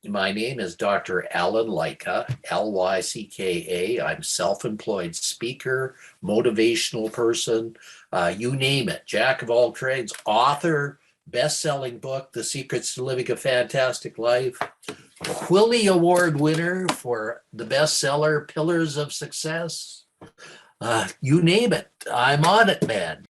My name is Dr. Alan Lyka, Lycka. I'm self-employed speaker, motivational person, you name it, jack of all trades, author, best-selling book, The Secrets to Living a Fantastic Life, Quilly Award winner for the bestseller, Pillars of Success. You name it, I'm on it, man.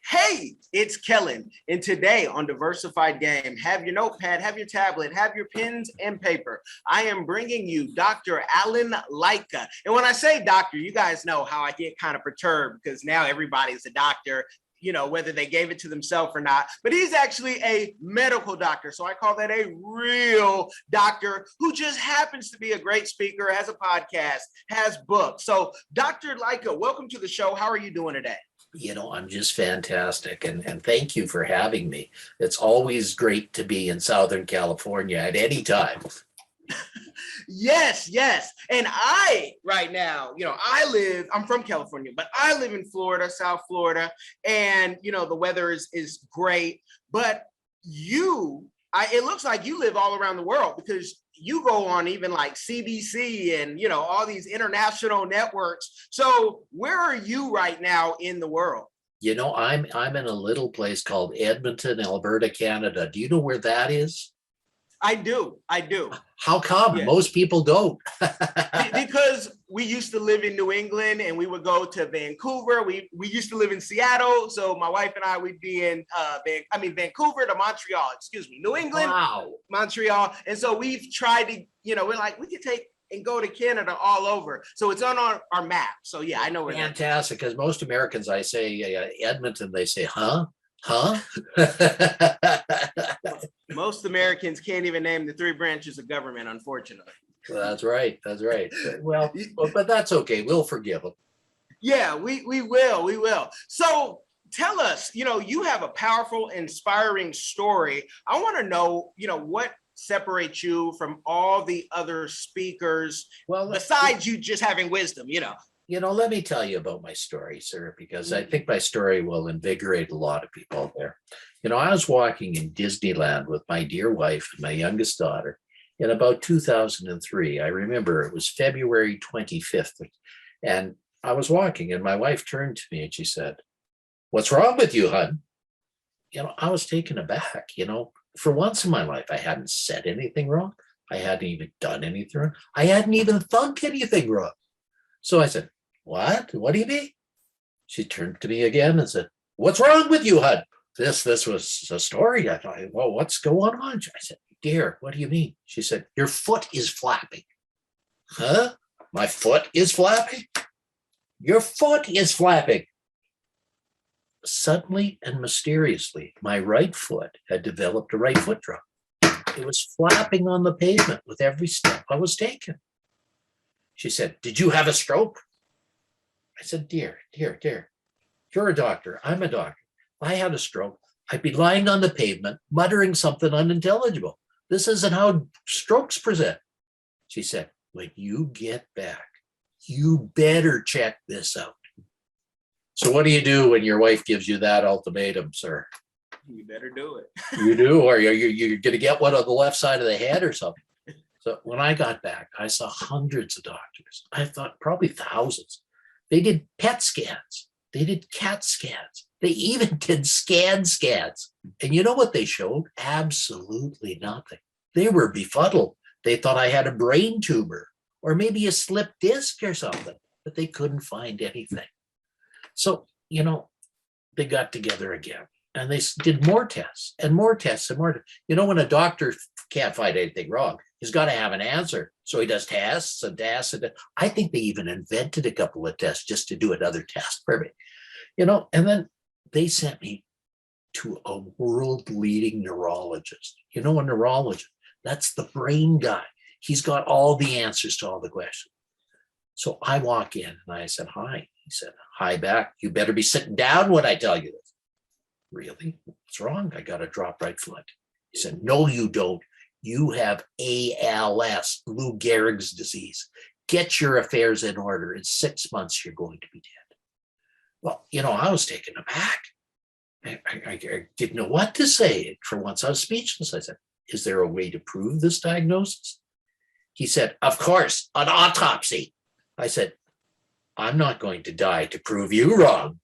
Hey, it's Kellen, and today on Diversified Game, have your notepad, have your tablet, have your pens and paper. I am bringing you Dr. Alan Lyka. And when I say doctor, you guys know how I get kind of perturbed because now everybody's a doctor, you know, whether they gave it to themselves or not. But he's actually a medical doctor. So I call that a real doctor who just happens to be a great speaker, has a podcast, has books. So Dr. Lyka, welcome to the show. How are you doing today? I'm just fantastic. And thank you for having me. It's always great to be in Southern California at any time. Yes. And right now, I'm from California, but I live in Florida, South Florida. And, the weather is great. But it looks like you live all around the world because you go on even like CBC and, all these international networks. So where are you right now in the world? I'm in a little place called Edmonton, Alberta, Canada. Do you know where that is? I do. How come? Yeah. Most people don't. Because we used to live in New England and we would go to Vancouver. We used to live in Seattle. So my wife and I would be in Vancouver to Montreal, New England, Wow. Montreal. And so we've tried to, we're like, we could take and go to Canada all over. So it's on our map. So yeah, I know where. Fantastic. Because most Americans, I say Edmonton, they say, huh? Most Americans can't even name the three branches of government, unfortunately. That's right. Well, but that's okay. We'll forgive them. Yeah, we will. So tell us, you have a powerful, inspiring story. I want to know, what separates you from all the other speakers, besides you just having wisdom, Let me tell you about my story, sir, because I think my story will invigorate a lot of people out there. I was walking in Disneyland with my dear wife and my youngest daughter in about 2003. I remember it was February 25th. And I was walking and my wife turned to me and she said, "What's wrong with you, hon?" I was taken aback. For once in my life, I hadn't said anything wrong. I hadn't even done anything wrong. I hadn't even thunk anything wrong. So I said, "What? What do you mean?" She turned to me again and said, "What's wrong with you, hon?" This was a story. I thought, well, what's going on? I said, "Dear, what do you mean?" She said, "Your foot is flapping." Huh? My foot is flapping? Your foot is flapping. Suddenly and mysteriously, my right foot had developed a right foot drop. It was flapping on the pavement with every step I was taking. She said, "Did you have a stroke?" I said, dear, you're a doctor. I'm a doctor. If I had a stroke, I'd be lying on the pavement, muttering something unintelligible. This isn't how strokes present. She said, "When you get back, you better check this out." So what do you do when your wife gives you that ultimatum, sir? You better do it. You do, or you're going to get one on the left side of the head or something. So when I got back, I saw hundreds of doctors. I thought probably thousands. They did PET scans. They did CAT scans. They even did scans. And you know what they showed? Absolutely nothing. They were befuddled. They thought I had a brain tumor or maybe a slipped disc or something, but they couldn't find anything. So, they got together again and they did more tests and more tests and more. When a doctor can't find anything wrong, he's got to have an answer. So he does tests and tests. And I think they even invented a couple of tests just to do another test for me, and then they sent me to a world-leading neurologist. You know, a neurologist, that's the brain guy. He's got all the answers to all the questions. So I walk in and I said, hi. He said, hi back. You better be sitting down when I tell you this. Really? What's wrong? I got a drop right foot. He said, no, you don't. You have ALS, Lou Gehrig's disease. Get your affairs in order. In 6 months, you're going to be dead. Well, you know, I was taken aback. I didn't know what to say. For once, I was speechless. I said, is there a way to prove this diagnosis? He said, of course, an autopsy. I said, I'm not going to die to prove you wrong.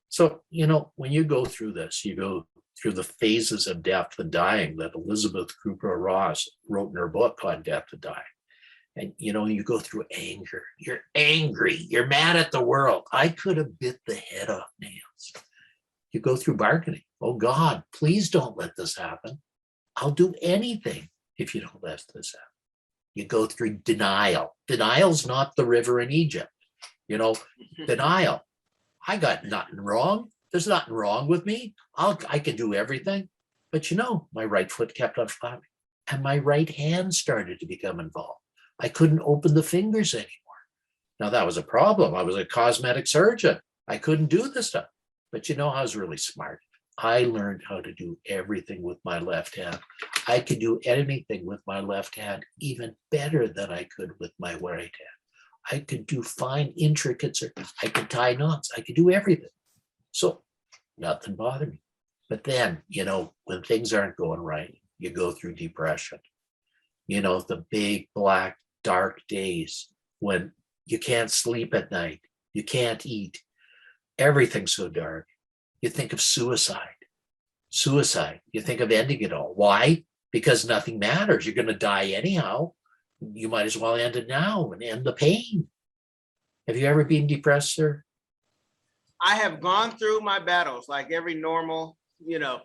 So, you know, when you go through this, you go through the phases of death and dying that Elizabeth Kubler-Ross wrote in her book on death and dying. And, you know, you go through anger. You're angry. You're mad at the world. I could have bit the head off nails. You go through bargaining. Oh, God, please don't let this happen. I'll do anything if you don't let this happen. You go through denial. Denial's not the river in Egypt. You know, denial. I got nothing wrong. There's nothing wrong with me. I can do everything. But, you know, my right foot kept on flapping and my right hand started to become involved. I couldn't open the fingers anymore. Now that was a problem. I was a cosmetic surgeon. I couldn't do this stuff. But you know, I was really smart. I learned how to do everything with my left hand. I could do anything with my left hand even better than I could with my right hand. I could do fine intricate circles. I could tie knots. I could do everything. So nothing bothered me. But then, you know, when things aren't going right, you go through depression. You know, the big, black, dark days when you can't sleep at night, you can't eat, everything's so dark. You think of suicide. You think of ending it all. Why? Because nothing matters. You're going to die anyhow. You might as well end it now and end the pain. Have you ever been depressed, sir? I have gone through my battles like every normal, you know,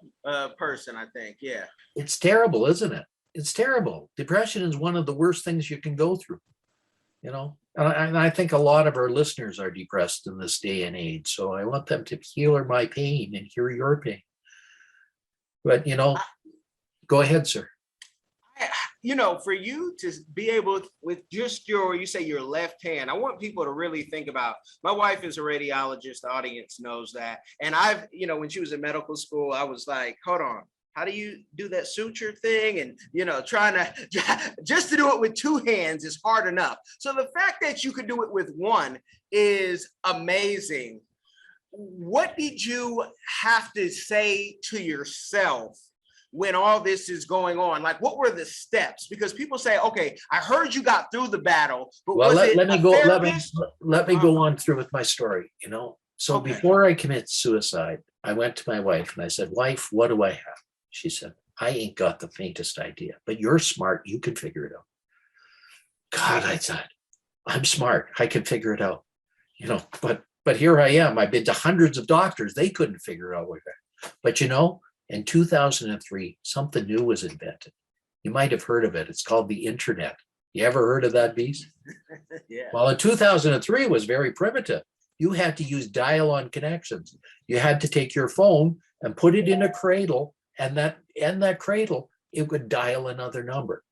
person, I think. Yeah. It's terrible, isn't it? It's terrible. Depression is one of the worst things you can go through, you know, and I think a lot of our listeners are depressed in this day and age. So I want them to hear my pain and hear your pain. But, you know, go ahead, sir. You know, for you to be able with just you say your left hand, I want people to really think about, my wife is a radiologist, the audience knows that. And I've, you know, when she was in medical school, I was like, hold on, how do you do that suture thing? And, you know, trying to, just to do it with two hands is hard enough. So the fact that you could do it with one is amazing. What did you have to say to yourself when all this is going on? Like, what were the steps? Because people say, okay, I heard you got through the battle, but well, let me go on through with my story, you know. So okay. Before I commit suicide, I went to my wife and I said, wife, what do I have? She said, I ain't got the faintest idea, but you're smart. You can figure it out. God, I thought, I'm smart. I can figure it out, you know, but here I am. I've been to hundreds of doctors. They couldn't figure it out with that. But, you know, in 2003, something new was invented. You might have heard of it. It's called the internet. You ever heard of that beast? Yeah. Well, in 2003, it was very primitive. You had to use dial-on connections. You had to take your phone and put it in a cradle, and that cradle, it would dial another number.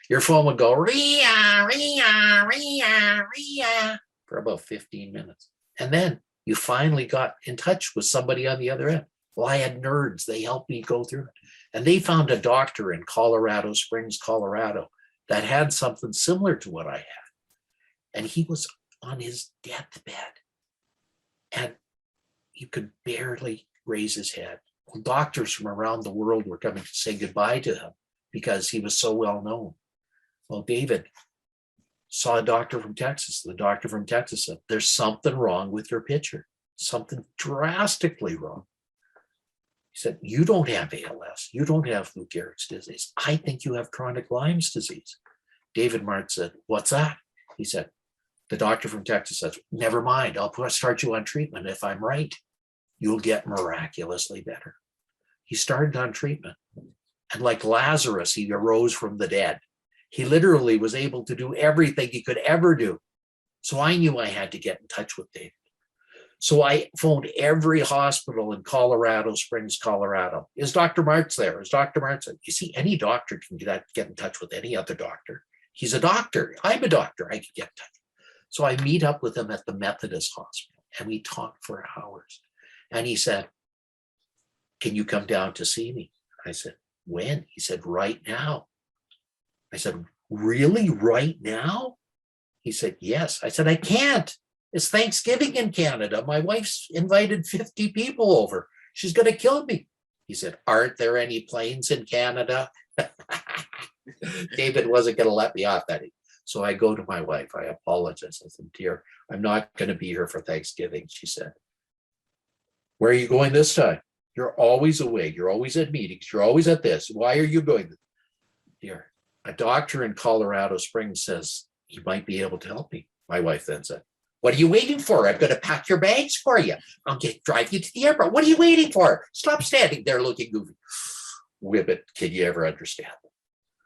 Your phone would go ria, ria, ria, ria for about 15 minutes. And then you finally got in touch with somebody on the other end. Well, I had nerds. They helped me go through it. And they found a doctor in Colorado Springs, Colorado, that had something similar to what I had. And he was on his deathbed. And he could barely raise his head. Well, doctors from around the world were coming to say goodbye to him because he was so well known. Well, David saw a doctor from Texas. The doctor from Texas said, there's something wrong with your picture, something drastically wrong. He said, you don't have ALS. You don't have Lou Gehrig's disease. I think you have chronic Lyme's disease. David Martin said, what's that? He said, the doctor from Texas says, never mind. I'll start you on treatment. If I'm right, you'll get miraculously better. He started on treatment. And like Lazarus, he arose from the dead. He literally was able to do everything he could ever do. So I knew I had to get in touch with David. So I phoned every hospital in Colorado Springs, Colorado. Is Dr. Martz there? Is Dr. Martz there? You see, any doctor can get in touch with any other doctor. He's a doctor. I'm a doctor. I can get in touch. So I meet up with him at the Methodist Hospital and we talked for hours. And he said, can you come down to see me? I said, when? He said, right now. I said, really, right now? He said, yes. I said, I can't. It's Thanksgiving in Canada. My wife's invited 50 people over. She's going to kill me. He said, aren't there any planes in Canada? David wasn't going to let me off that. So I go to my wife. I apologize. I said, dear, I'm not going to be here for Thanksgiving. She said, where are you going this time? You're always away. You're always at meetings. You're always at this. Why are you going? Dear, a doctor in Colorado Springs says he might be able to help me. My wife then said, what are you waiting for? I'm going to pack your bags for you. I'll drive you to the airport. What are you waiting for? Stop standing there looking goofy. Women, can you ever understand?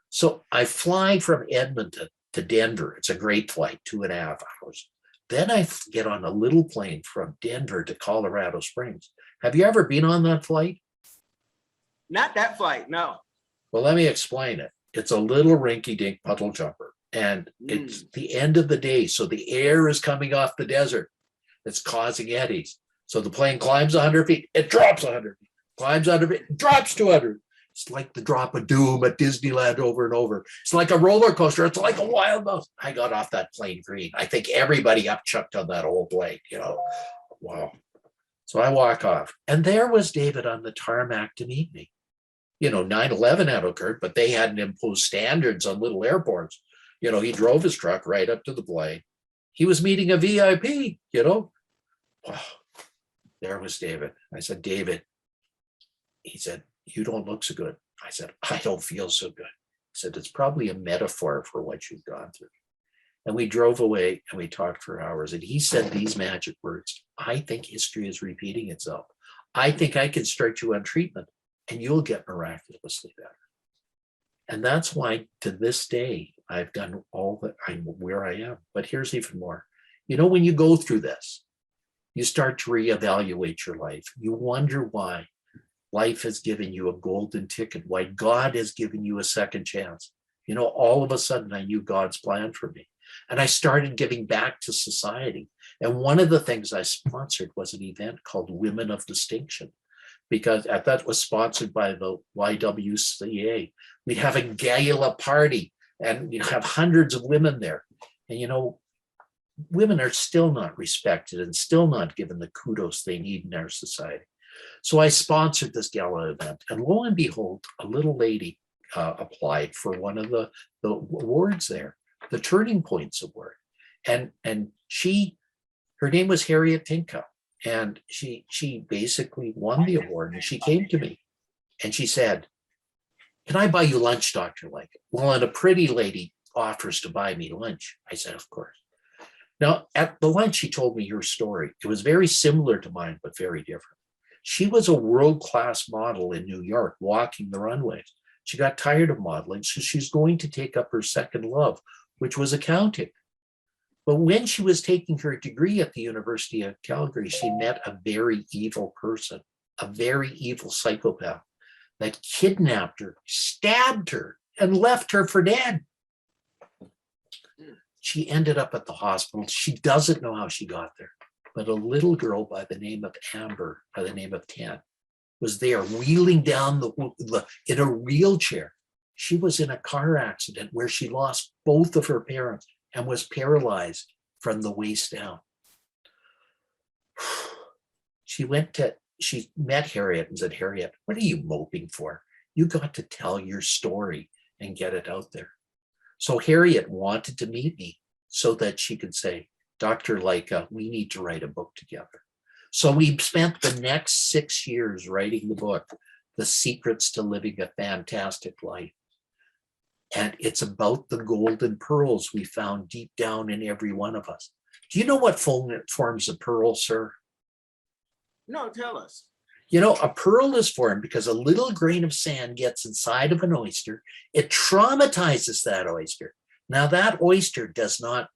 So I fly from Edmonton to Denver. It's a great flight, 2.5 hours. Then I get on a little plane from Denver to Colorado Springs. Have you ever been on that flight? Not that flight, no. Well, let me explain it. It's a little rinky-dink puddle jumper. And it's the end of the day. So the air is coming off the desert. It's causing eddies. So the plane climbs 100 feet. It drops 100 feet. Climbs 100 feet. Drops 200. It's like the drop of doom at Disneyland over and over. It's like a roller coaster. It's like a wild mouse. I got off that plane green. I think everybody upchucked on that old plane, Wow. So I walk off. And there was David on the tarmac to meet me. 9/11 had occurred, but they hadn't imposed standards on little airports. He drove his truck right up to the plane. He was meeting a VIP, Wow. There was David. I said, David. He said, you don't look so good. I said, I don't feel so good. He said, it's probably a metaphor for what you've gone through. And we drove away and we talked for hours. And he said these magic words, I think history is repeating itself. I think I can start you on treatment and you'll get miraculously better. And that's why to this day, I've done all that I'm where I am. But here's even more. When you go through this, you start to reevaluate your life. You wonder why life has given you a golden ticket, why God has given you a second chance. All of a sudden I knew God's plan for me. And I started giving back to society. And one of the things I sponsored was an event called Women of Distinction, because that was sponsored by the YWCA. We'd have a gala party and you'd have hundreds of women there. And women are still not respected and still not given the kudos they need in our society. So I sponsored this gala event, and lo and behold, a little lady applied for one of the awards there, the Turning Points Award. And her name was Harriet Tinka. And she basically won the award. And she came to me and she said, can I buy you lunch, Dr. Lyka? Well, and a pretty lady offers to buy me lunch. I said, of course. Now, at the lunch, she told me her story. It was very similar to mine, but very different. She was a world-class model in New York, walking the runways. She got tired of modeling, so she's going to take up her second love, which was accounting. But when she was taking her degree at the University of Calgary, she met a very evil person, a very evil psychopath that kidnapped her, stabbed her, and left her for dead. She ended up at the hospital. She doesn't know how she got there, but a little girl by the name of Amber, by the name of 10, was there wheeling down in a wheelchair. She was in a car accident where she lost both of her parents and was paralyzed from the waist down. She met Harriet and said, Harriet, what are you moping for? You got to tell your story and get it out there. So Harriet wanted to meet me so that she could say, Dr. Lyka, we need to write a book together. So we spent the next 6 years writing the book, The Secrets to Living a Fantastic Life. And it's about the golden pearls we found deep down in every one of us. Do you know what forms a pearl, sir? No, tell us. A pearl is formed because a little grain of sand gets inside of an oyster. It traumatizes that oyster. Now, that oyster does not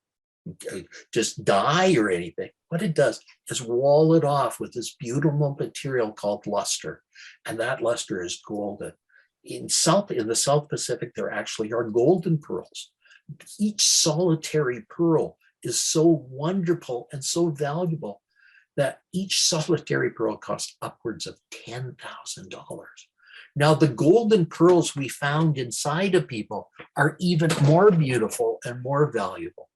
just die or anything. what it does is wall it off with this beautiful material called luster. And that luster is golden. In the South Pacific, there actually are golden pearls. Each solitary pearl is so wonderful and so valuable that each solitary pearl costs upwards of $10,000. Now, the golden pearls we found inside of people are even more beautiful and more valuable.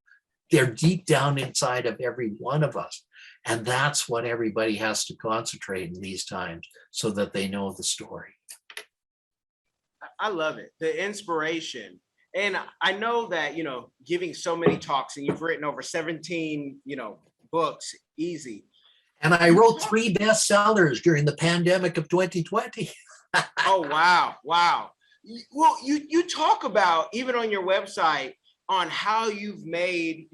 They're deep down inside of every one of us. And that's what everybody has to concentrate in these times so that they know the story. I love it. The inspiration. And I know that, giving so many talks, and you've written over 17, books, easy. And I wrote 3 bestsellers during the pandemic of 2020. Oh, wow. Wow. Well, you talk about, even on your website, on how you've made,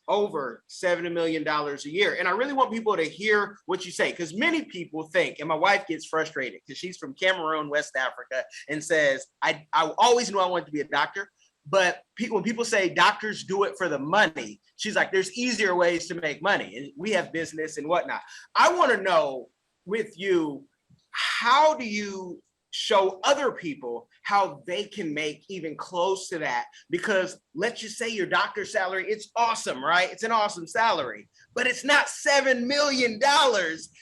over $70 million a year. And I really want people to hear what you say, because many people think, and my wife gets frustrated because she's from Cameroon, West Africa, and says, I always knew I wanted to be a doctor. But when people say doctors do it for the money, she's like, there's easier ways to make money. And we have business and whatnot. I want to know with you, how do you show other people how they can make even close to that? Because let's just say your doctor's salary, it's awesome, right? It's an awesome salary, but it's not $7 million.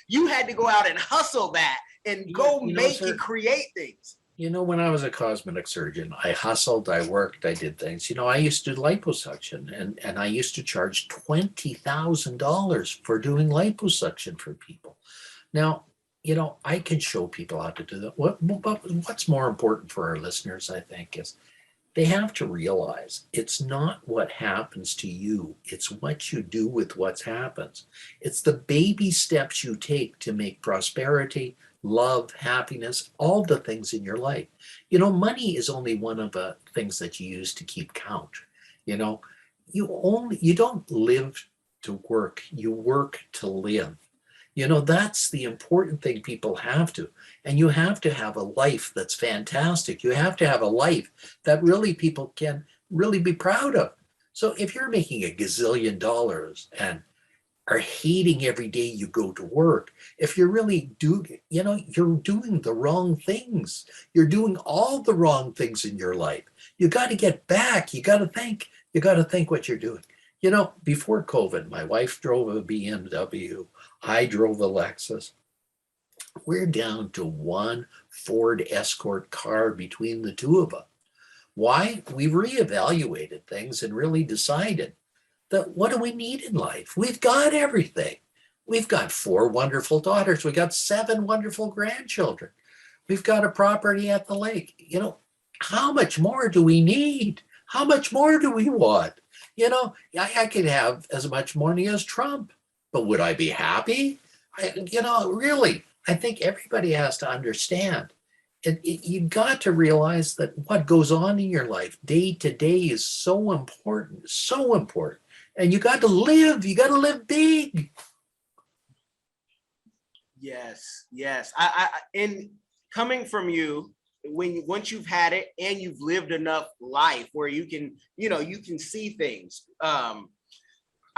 You had to go out and hustle that and go make and create things. When I was a cosmetic surgeon, I hustled, I worked, I did things. I used to do liposuction, and I used to charge $20,000 for doing liposuction for people. Now, I can show people how to do that. What's more important for our listeners, I think, is they have to realize it's not what happens to you. It's what you do with what happens. It's the baby steps you take to make prosperity, love, happiness, all the things in your life. Money is only one of the things that you use to keep count. You don't live to work, you work to live. That's the important thing people have to. And you have to have a life that's fantastic. You have to have a life that really people can really be proud of. So if you're making $1 gazillion and are hating every day you go to work, if you're really you're doing the wrong things. You're doing all the wrong things in your life. You got to get back. You got to think what you're doing. Before COVID, my wife drove a BMW. I drove a Lexus. We're down to one Ford Escort car between the two of us. Why? We reevaluated things and really decided that what do we need in life? We've got everything. We've got 4 wonderful daughters. We got 7 wonderful grandchildren. We've got a property at the lake. How much more do we need? How much more do we want? I could have as much money as Trump, but would I be happy? Really, I think everybody has to understand. You've got to realize that what goes on in your life day to day is so important, so important. And you got to live big. Yes. I and coming from you, once you've had it and you've lived enough life where you can, you can see things. I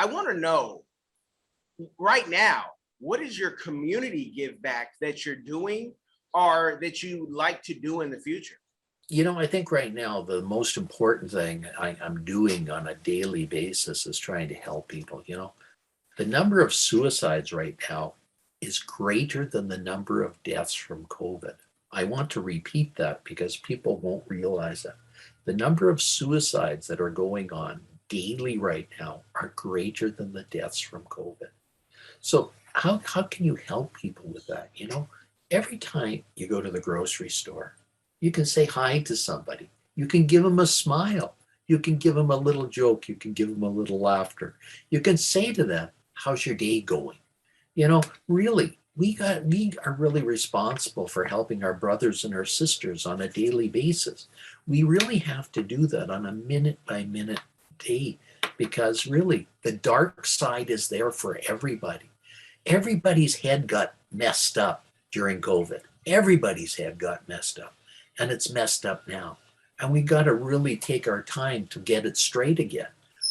want to know right now, what is your community give back that you're doing or that you like to do in the future? I think right now the most important thing I'm doing on a daily basis is trying to help people. The number of suicides right now is greater than the number of deaths from COVID. I want to repeat that because people won't realize that. The number of suicides that are going on daily right now are greater than the deaths from COVID. So how can you help people with that? Every time you go to the grocery store, you can say hi to somebody. You can give them a smile. You can give them a little joke. You can give them a little laughter. You can say to them, how's your day going? Really, we are really responsible for helping our brothers and our sisters on a daily basis. We really have to do that on a minute by minute day because really the dark side is there for everybody. Everybody's head got messed up during COVID. Everybody's head got messed up. And it's messed up now. And we got to really take our time to get it straight again.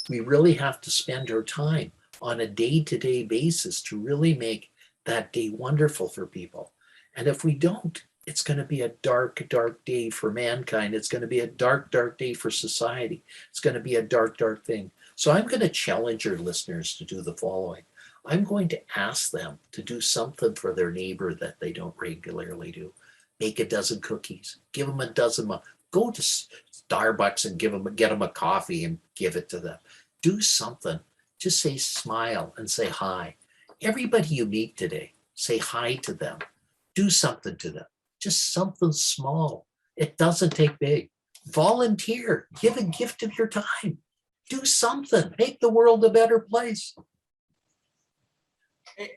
We really have to spend our time on a day-to-day basis to really make that day wonderful for people. And if we don't, it's going to be a dark, dark day for mankind. It's going to be a dark, dark day for society. It's going to be a dark, dark thing. So I'm going to challenge your listeners to do the following. I'm going to ask them to do something for their neighbor that they don't regularly do. Make a dozen cookies, give them a dozen, go to Starbucks and get them a coffee and give it to them. Do something. Just say smile and say hi. Everybody you meet today, say hi to them. Do something to them. Just something small. It doesn't take big. Volunteer. Give a gift of your time. Do something. Make the world a better place.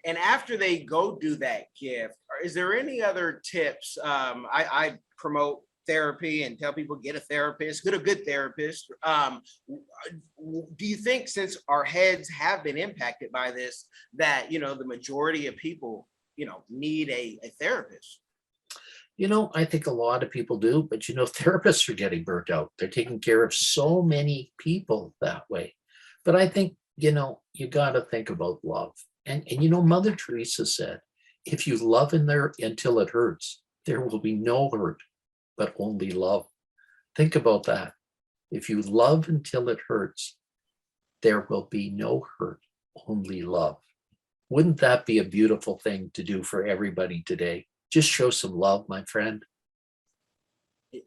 And after they go do that gift, is there any other tips? I promote therapy and tell people get a therapist, get a good therapist. Do you think, since our heads have been impacted by this, that the majority of people need a therapist? I think a lot of people do, but therapists are getting burnt out. They're taking care of so many people that way. But I think, you got to think about love. And Mother Teresa said, if you love in there until it hurts, there will be no hurt, but only love. Think about that. If you love until it hurts, there will be no hurt, only love. Wouldn't that be a beautiful thing to do for everybody today? Just show some love, my friend.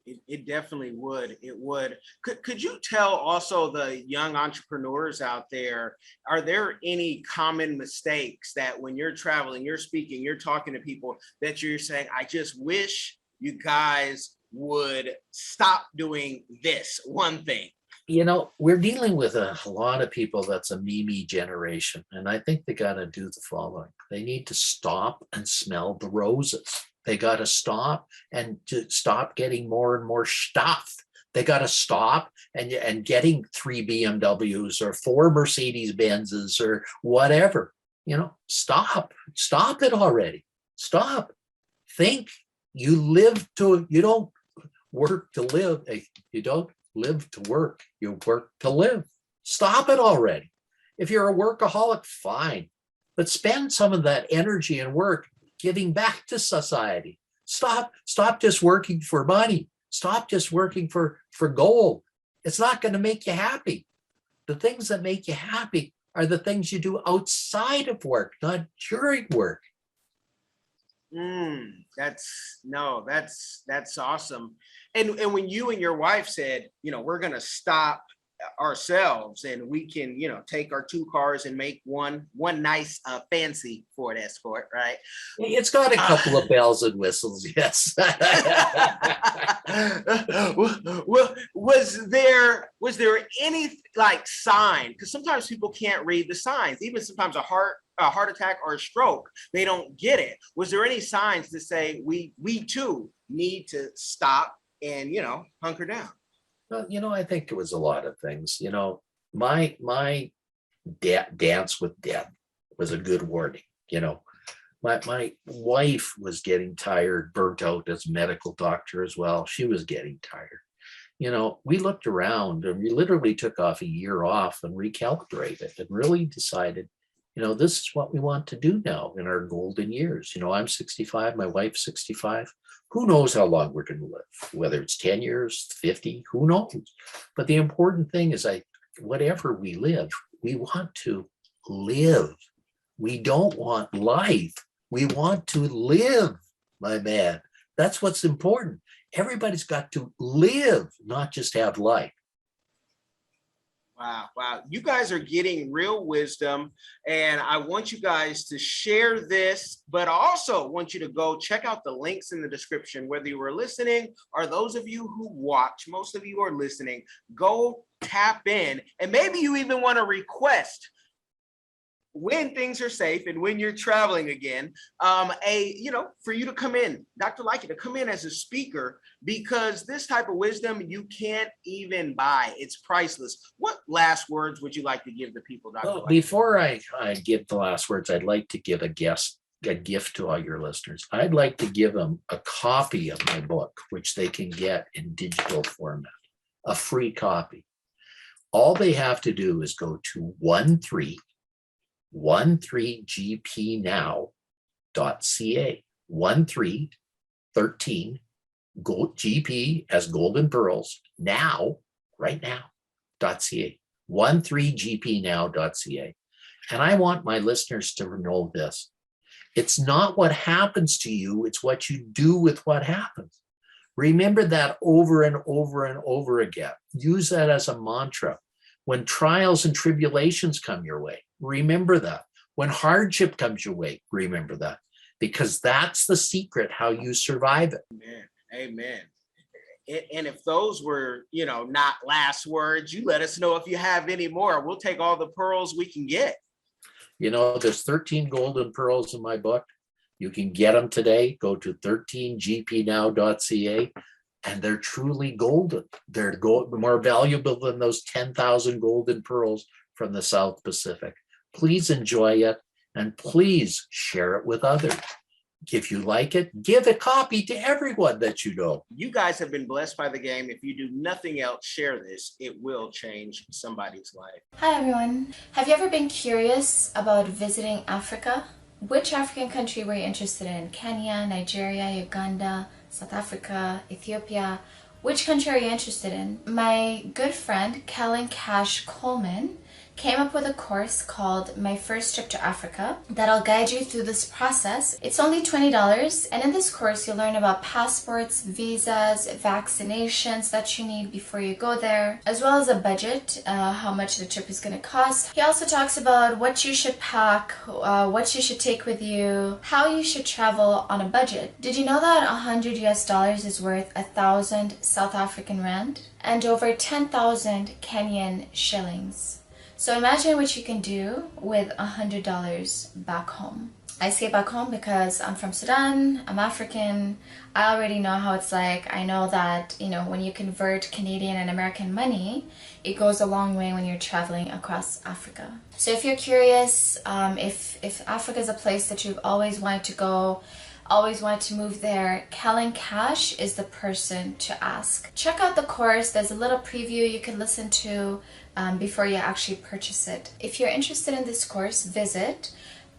It definitely would. It would. Could you tell also the young entrepreneurs out there, are there any common mistakes that when you're traveling, you're speaking, you're talking to people, that you're saying, I just wish you guys would stop doing this one thing? We're dealing with a lot of people that's a me generation. And I think they got to do the following. They need to stop and smell the roses. They got to stop and to stop getting more and more stuff. They got to stop and getting 3 BMWs or 4 Mercedes Benzes or whatever. Stop it already. Stop. Think. You don't work to live. You don't live to work. You work to live. Stop it already. If you're a workaholic, fine, but spend some of that energy and work giving back to society. Stop just working for money. Stop just working for gold. It's not going to make you happy. The things that make you happy are the things you do outside of work, not during work. That's awesome. And when you and your wife said, we're going to stop ourselves and we can, take our 2 cars and make one nice fancy Ford Escort, right? It's got a couple of bells and whistles, yes. Well, was there any sign? Because sometimes people can't read the signs. Even sometimes a heart attack or a stroke, they don't get it. Was there any signs to say we too need to stop and hunker down? Well, I think it was a lot of things. My dance with death was a good warning. My wife was getting tired, burnt out as a medical doctor as well. She was getting tired. We looked around and we literally took off a year off and recalibrated and really decided, this is what we want to do now in our golden years. I'm 65, my wife's 65. Who knows how long we're going to live, whether it's 10 years, 50, who knows? But the important thing is whatever we live, we want to live. We don't want life. We want to live, my man. That's what's important. Everybody's got to live, not just have life. Wow. You guys are getting real wisdom, and I want you guys to share this, but I also want you to go check out the links in the description, whether you were listening or those of you who watch. Most of you are listening. Go tap in, and maybe you even want to request, when things are safe and when you're traveling again, for you to come in, Dr. Lyka, to come in as a speaker, because this type of wisdom you can't even buy. It's priceless. What last words would you like to give the people, Dr. Well, Lyka? before I give the last words, I'd like to give a gift to all your listeners. I'd like to give them a copy of my book, which they can get in digital format, a free copy. All they have to do is go to 13gpnow.ca. 13 GP as golden pearls now, right now.ca. 13gpnow.ca. And I want my listeners to know this. It's not what happens to you, it's what you do with what happens. Remember that over and over and over again. Use that as a mantra. When trials and tribulations come your way, remember that. When hardship comes your way, remember that. Because that's the secret how you survive it. Amen. Amen. And if those were, not last words, you let us know if you have any more. We'll take all the pearls we can get. There's 13 golden pearls in my book. You can get them today. Go to 13gpnow.ca, and they're truly golden. They're more valuable than those 10,000 golden pearls from the South Pacific. Please enjoy it, and please share it with others. If you like it, give a copy to everyone that you know. You guys have been blessed by the game. If you do nothing else, share this. It will change somebody's life. Hi everyone. Have you ever been curious about visiting Africa? Which African country were you interested in? Kenya, Nigeria, Uganda, South Africa, Ethiopia? Which country are you interested in? My good friend, Kellen Cash Coleman, came up with a course called My First Trip to Africa that'll guide you through this process. It's only $20, and in this course you'll learn about passports, visas, vaccinations that you need before you go there, as well as a budget, how much the trip is going to cost. He also talks about what you should pack, what you should take with you, how you should travel on a budget. Did you know that $100 is worth 1,000 South African rand and over 10,000 Kenyan shillings? So imagine what you can do with $100 back home. I say back home because I'm from Sudan, I'm African, I already know how it's like. I know that, when you convert Canadian and American money, it goes a long way when you're traveling across Africa. So if you're curious, if Africa is a place that you've always wanted to go, always wanted to move there, Kellen Cash is the person to ask. Check out the course. There's a little preview you can listen to before you actually purchase it. If you're interested in this course, visit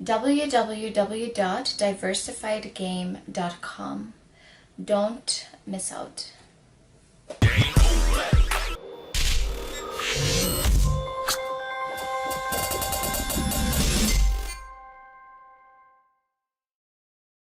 www.diversifiedgame.com. Don't miss out.